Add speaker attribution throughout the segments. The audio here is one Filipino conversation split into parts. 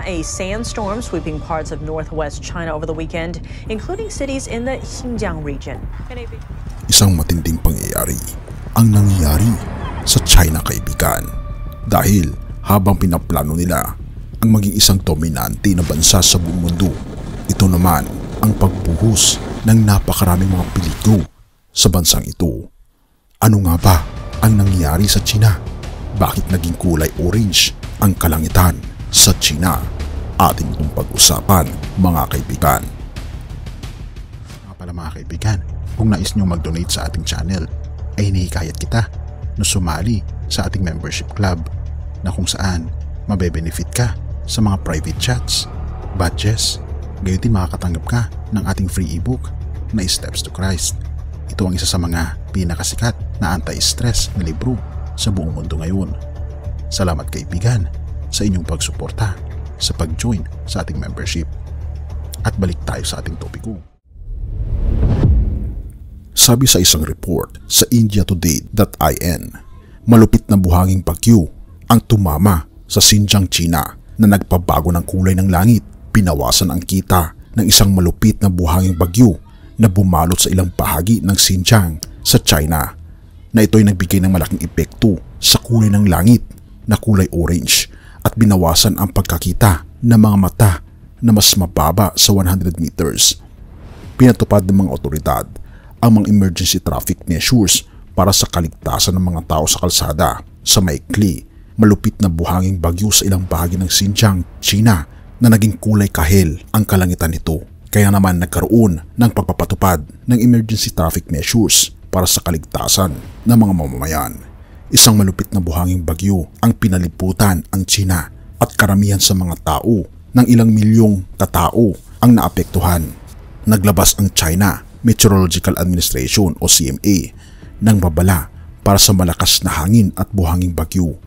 Speaker 1: A sandstorm sweeping parts of northwest China over the weekend, including cities in the Xinjiang region.
Speaker 2: Isang matinding pangyayari ang nangyayari sa China, kaibigan. Dahil habang pinaplano nila ang maging isang dominante na bansa sa buong mundo, ito naman ang pagbuhos ng napakaraming mga peligro sa bansang ito. Ano nga ba ang nangyayari sa China? Bakit naging kulay orange ang kalangitan sa China? Atin itong pag-usapan, mga kaibigan. Nga pala mga kaibigan, kung nais nyo mag-donate sa ating channel, ay hinihikayat kita na sumali sa ating membership club na kung saan mabe-benefit ka sa mga private chats, badges, gayon din makakatanggap ka ng ating free ebook na Steps to Christ. Ito ang isa sa mga pinakasikat na anti-stress na libro sa buong mundo ngayon. Salamat kaibigan sa inyong pagsuporta sa pag-join sa ating membership. At balik tayo sa ating topiko. Sabi sa isang report sa indiatoday.in, malupit na buhanging bagyo ang tumama sa Xinjiang, China na nagpabago ng kulay ng langit. Pinawasan ang kita ng isang malupit na buhanging bagyo na bumalot sa ilang bahagi ng Xinjiang sa China, na ito'y nagbigay ng malaking epekto sa kulay ng langit na kulay orange at binawasan ang pagkakita ng mga mata na mas mababa sa 100 meters. Pinatupad ng mga otoridad ang mga emergency traffic measures para sa kaligtasan ng mga tao sa kalsada sa maikli, malupit na buhanging bagyo sa ilang bahagi ng Xinjiang, China na naging kulay kahel ang kalangitan nito. Kaya naman nagkaroon ng pagpapatupad ng emergency traffic measures para sa kaligtasan ng mga mamamayan. Isang malupit na buhanging bagyo ang pinaliputan ang China at karamihan sa mga tao ng ilang milyong katao ang naapektuhan. Naglabas ang China Meteorological Administration o CMA ng babala para sa malakas na hangin at buhanging bagyo.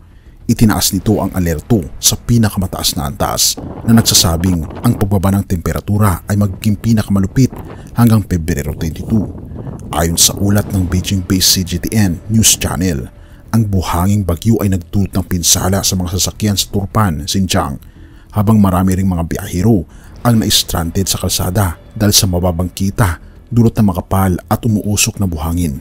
Speaker 2: Itinaas nito ang alerto sa pinakamataas na antas na nagsasabing ang pagbaba ng temperatura ay magiging pinakamalupit hanggang Pebrero 22. Ayon sa ulat ng Beijing-based CGTN News Channel, ang buhanging bagyo ay nagdulot ng pinsala sa mga sasakyan sa Turpan, Xinjiang, habang marami ring mga biyahero ang na-stranded sa kalsada dahil sa mababang kita dulot ng makapal at umuusok na buhangin.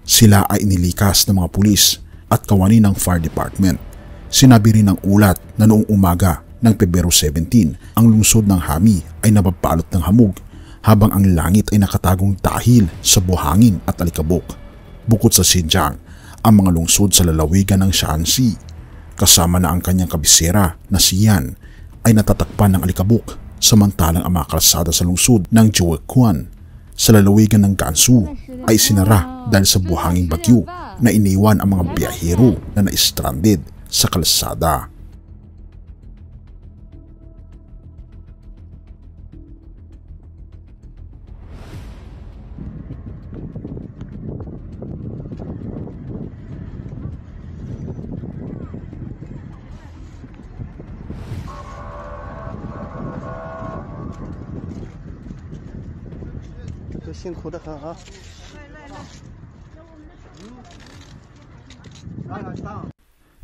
Speaker 2: Sila ay inilikas ng mga pulis at kawani ng fire department. Sinabi rin ng ulat na noong umaga ng Pebrero 17, ang lungsod ng Hami ay nababalot ng hamog habang ang langit ay nakatagong dahil sa buhangin at alikabok. Bukod sa Xinjiang, ang mga lungsod sa lalawigan ng Shanxi, kasama na ang kanyang kabisera na Xi'an, ay natatakpan ng alikabok, samantalang ang mga kalsada sa lungsod ng Jiuquan sa lalawigan ng Gansu ay sinara dahil sa buhanging bagyo na iniwan ang mga biyahero na na-stranded sa kalsada.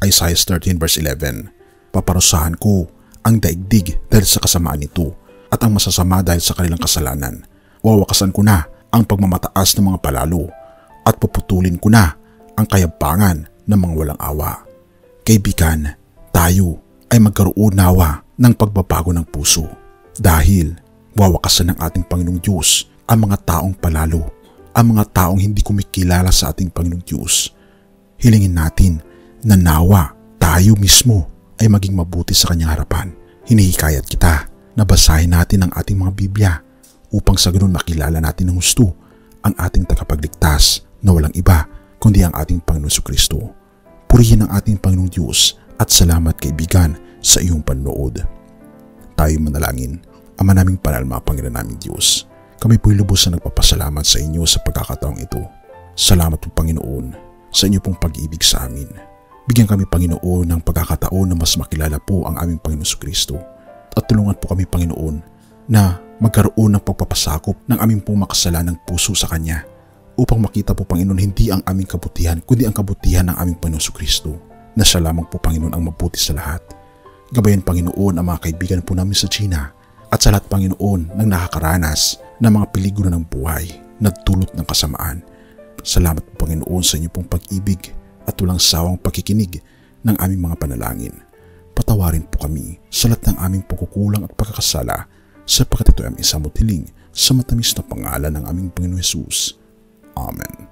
Speaker 2: Isaiah 13 verse 11, paparusahan ko ang daigdig dahil sa kasamaan nito at ang masasama dahil sa kanilang kasalanan. Wawakasan ko na ang pagmamataas ng mga palalo at puputulin ko na ang kayabangan ng mga walang awa. Kaibigan, tayo ay magkaroon nawa ng pagbabago ng puso dahil wawakasan ng ating Panginoong Diyos ang mga taong palalo, ang mga taong hindi kumikilala sa ating Panginoong Diyos. Hilingin natin na nawa tayo mismo ay maging mabuti sa kanyang harapan. Hinihikayat kita na basahin natin ang ating mga Biblia upang sa ganun makilala natin ng husto ang ating tagapagligtas na walang iba kundi ang ating Panginoon Jesucristo. Purihin ang ating Panginoong Diyos at salamat kaibigan sa iyong panonood. Tayo manalangin. Ama naming banal, mga Panginoon naming Diyos, kami po'y lubos na nagpapasalamat sa inyo sa pagkakataong ito. Salamat po Panginoon sa inyo pong pag-ibig sa amin. Bigyan kami Panginoon ng pagkakataon na mas makilala po ang aming Panginoon Jesucristo. At tulungan po kami Panginoon na magkaroon ng pagpapasakop ng aming pong makasalanang puso sa Kanya upang makita po Panginoon hindi ang aming kabutihan kundi ang kabutihan ng aming Panginoon Jesucristo na siya lamang po Panginoon ang mabuti sa lahat. Gabayan Panginoon ang mga kaibigan po namin sa China at sa lahat Panginoon ng nakakaranas ng mga peligro ng buhay na dulot ng kasamaan. Salamat po Panginoon sa inyo pong pag-ibig at walang sawang pakikinig ng aming mga panalangin. Patawarin po kami sa lahat ng aming pagkukulang at pagkakasala sapagkat ito ay aming samot hiling sa matamis na pangalan ng aming Panginoon Hesus. Amen.